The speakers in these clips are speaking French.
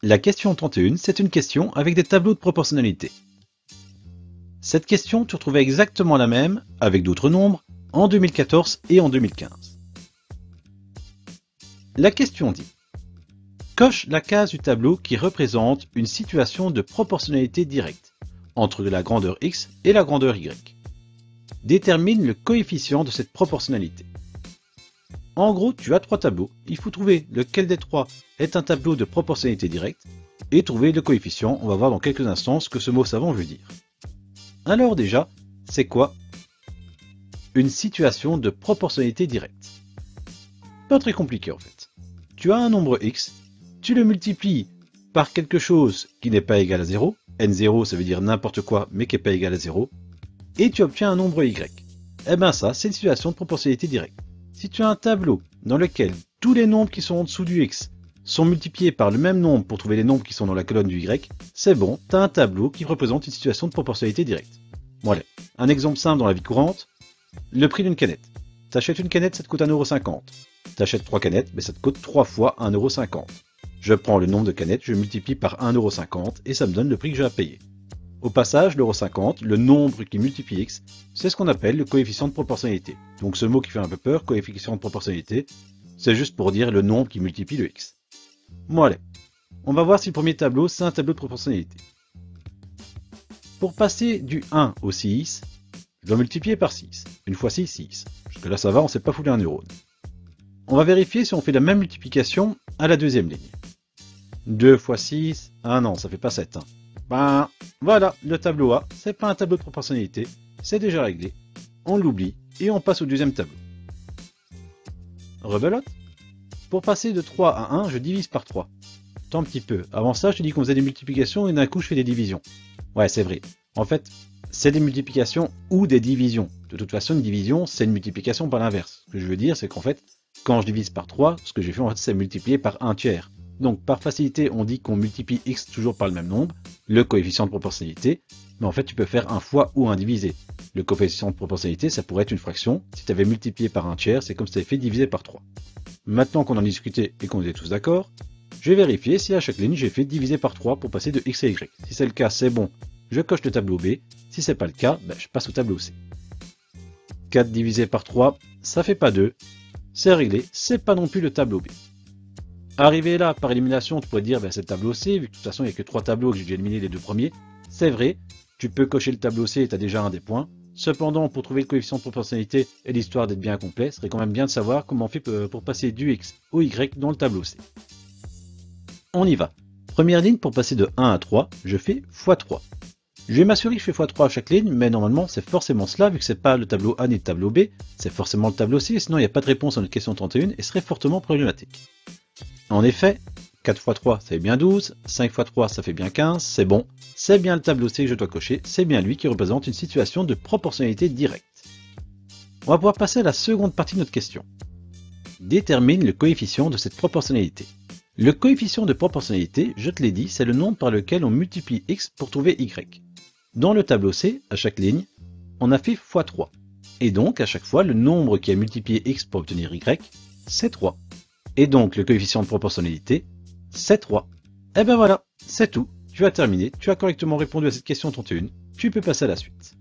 La question 31, c'est une question avec des tableaux de proportionnalité. Cette question, tu retrouvais exactement la même, avec d'autres nombres, en 2014 et en 2015. La question dit: coche la case du tableau qui représente une situation de proportionnalité directe entre la grandeur x et la grandeur y. Détermine le coefficient de cette proportionnalité. En gros, tu as trois tableaux. Il faut trouver lequel des trois est un tableau de proportionnalité directe et trouver le coefficient. On va voir dans quelques instants ce que ce mot savant veut dire. Alors déjà, c'est quoi une situation de proportionnalité directe? Pas très compliqué en fait. Tu as un nombre x, tu le multiplies par quelque chose qui n'est pas égal à 0. N0, ça veut dire n'importe quoi mais qui n'est pas égal à 0. Et tu obtiens un nombre y. Eh bien ça, c'est une situation de proportionnalité directe. Si tu as un tableau dans lequel tous les nombres qui sont en dessous du x sont multipliés par le même nombre pour trouver les nombres qui sont dans la colonne du y, c'est bon, tu as un tableau qui représente une situation de proportionnalité directe. Bon allez, un exemple simple dans la vie courante, le prix d'une canette. Tu achètes une canette, ça te coûte 1,50 €. Tu achètes 3 canettes, mais ça te coûte 3 fois 1,50 €. Je prends le nombre de canettes, je multiplie par 1,50 € et ça me donne le prix que j'ai à payer. Au passage, l'1,50 €, le nombre qui multiplie x, c'est ce qu'on appelle le coefficient de proportionnalité. Donc ce mot qui fait un peu peur, coefficient de proportionnalité, c'est juste pour dire le nombre qui multiplie le x. Bon allez, on va voir si le premier tableau, c'est un tableau de proportionnalité. Pour passer du 1 au 6, je dois multiplier par 6. Une fois 6, 6. Jusque là ça va, on ne s'est pas foulé un neurone. On va vérifier si on fait la même multiplication à la deuxième ligne. 2 fois 6, ah non, ça fait pas 7. Ben voilà, le tableau A, c'est pas un tableau de proportionnalité, c'est déjà réglé. On l'oublie et on passe au deuxième tableau. Rebelote. Pour passer de 3 à 1, je divise par 3. Attends un petit peu, avant ça je te dis qu'on faisait des multiplications et d'un coup je fais des divisions. Ouais, c'est vrai. En fait, c'est des multiplications ou des divisions. De toute façon, une division, c'est une multiplication par l'inverse. Ce que je veux dire, c'est qu'en fait, quand je divise par 3, ce que j'ai fait en fait, c'est multiplier par 1 tiers. Donc par facilité, on dit qu'on multiplie x toujours par le même nombre, le coefficient de proportionnalité, mais en fait tu peux faire un fois ou un divisé. Le coefficient de proportionnalité, ça pourrait être une fraction. Si tu avais multiplié par un tiers, c'est comme si tu avais fait diviser par 3. Maintenant qu'on en a discuté et qu'on est tous d'accord, je vais vérifier si à chaque ligne j'ai fait diviser par 3 pour passer de x à y. Si c'est le cas, c'est bon, je coche le tableau B. Si c'est pas le cas, je passe au tableau C. 4 divisé par 3, ça fait pas 2. C'est réglé, c'est pas non plus le tableau B. Arrivé là, par élimination, tu pourrais dire c'est le tableau C, vu que de toute façon il n'y a que 3 tableaux que j'ai déjà éliminé les deux premiers. C'est vrai, tu peux cocher le tableau C et tu as déjà un des points. Cependant, pour trouver le coefficient de proportionnalité et l'histoire d'être bien complet, ce serait quand même bien de savoir comment on fait pour passer du x au y dans le tableau C. On y va. Première ligne, pour passer de 1 à 3, je fais x3. Je vais m'assurer que je fais x3 à chaque ligne, mais normalement c'est forcément cela, vu que c'est pas le tableau A ni le tableau B, c'est forcément le tableau C, sinon il n'y a pas de réponse à notre question 31 et serait fortement problématique. En effet, 4 x 3 ça fait bien 12, 5 x 3 ça fait bien 15, c'est bon, c'est bien le tableau C que je dois cocher, c'est bien lui qui représente une situation de proportionnalité directe. On va pouvoir passer à la seconde partie de notre question. Détermine le coefficient de cette proportionnalité. Le coefficient de proportionnalité, je te l'ai dit, c'est le nombre par lequel on multiplie x pour trouver y. Dans le tableau C, à chaque ligne, on a fait x3. Et donc, à chaque fois, le nombre qui a multiplié x pour obtenir y, c'est 3. Et donc, le coefficient de proportionnalité, c'est 3. Et ben voilà, c'est tout. Tu as terminé, tu as correctement répondu à cette question 31. Tu peux passer à la suite.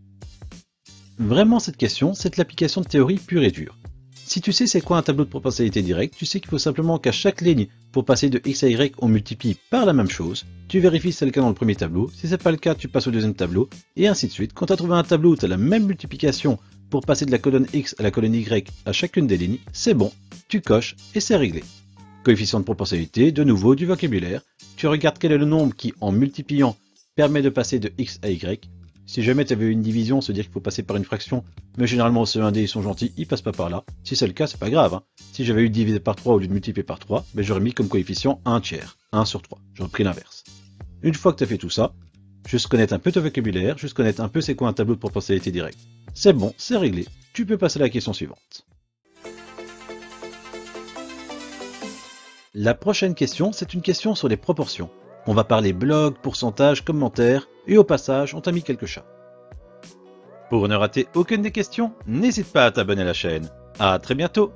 Vraiment, cette question, c'est de l'application de théorie pure et dure. Si tu sais c'est quoi un tableau de proportionnalité directe, tu sais qu'il faut simplement qu'à chaque ligne, pour passer de x à y, on multiplie par la même chose. Tu vérifies si c'est le cas dans le premier tableau. Si c'est pas le cas, tu passes au deuxième tableau, et ainsi de suite. Quand tu as trouvé un tableau où tu as la même multiplication pour passer de la colonne x à la colonne y à chacune des lignes, c'est bon, tu coches et c'est réglé. Coefficient de proportionnalité, de nouveau du vocabulaire. Tu regardes quel est le nombre qui, en multipliant, permet de passer de x à y. Si jamais tu avais eu une division, se dire qu'il faut passer par une fraction, mais généralement au CE1D ils sont gentils, ils passent pas par là. Si c'est le cas, c'est pas grave. Si j'avais eu divisé par 3 au lieu de multiplier par 3, j'aurais mis comme coefficient 1 tiers, 1 sur 3. J'aurais pris l'inverse. Une fois que tu as fait tout ça, juste connaître un peu ton vocabulaire, juste connaître un peu c'est quoi un tableau de proportionnalité directe. C'est bon, c'est réglé. Tu peux passer à la question suivante. La prochaine question, c'est une question sur les proportions. On va parler blog, pourcentage, commentaires, et au passage, on t'a mis quelques chats. Pour ne rater aucune des questions, n'hésite pas à t'abonner à la chaîne. À très bientôt!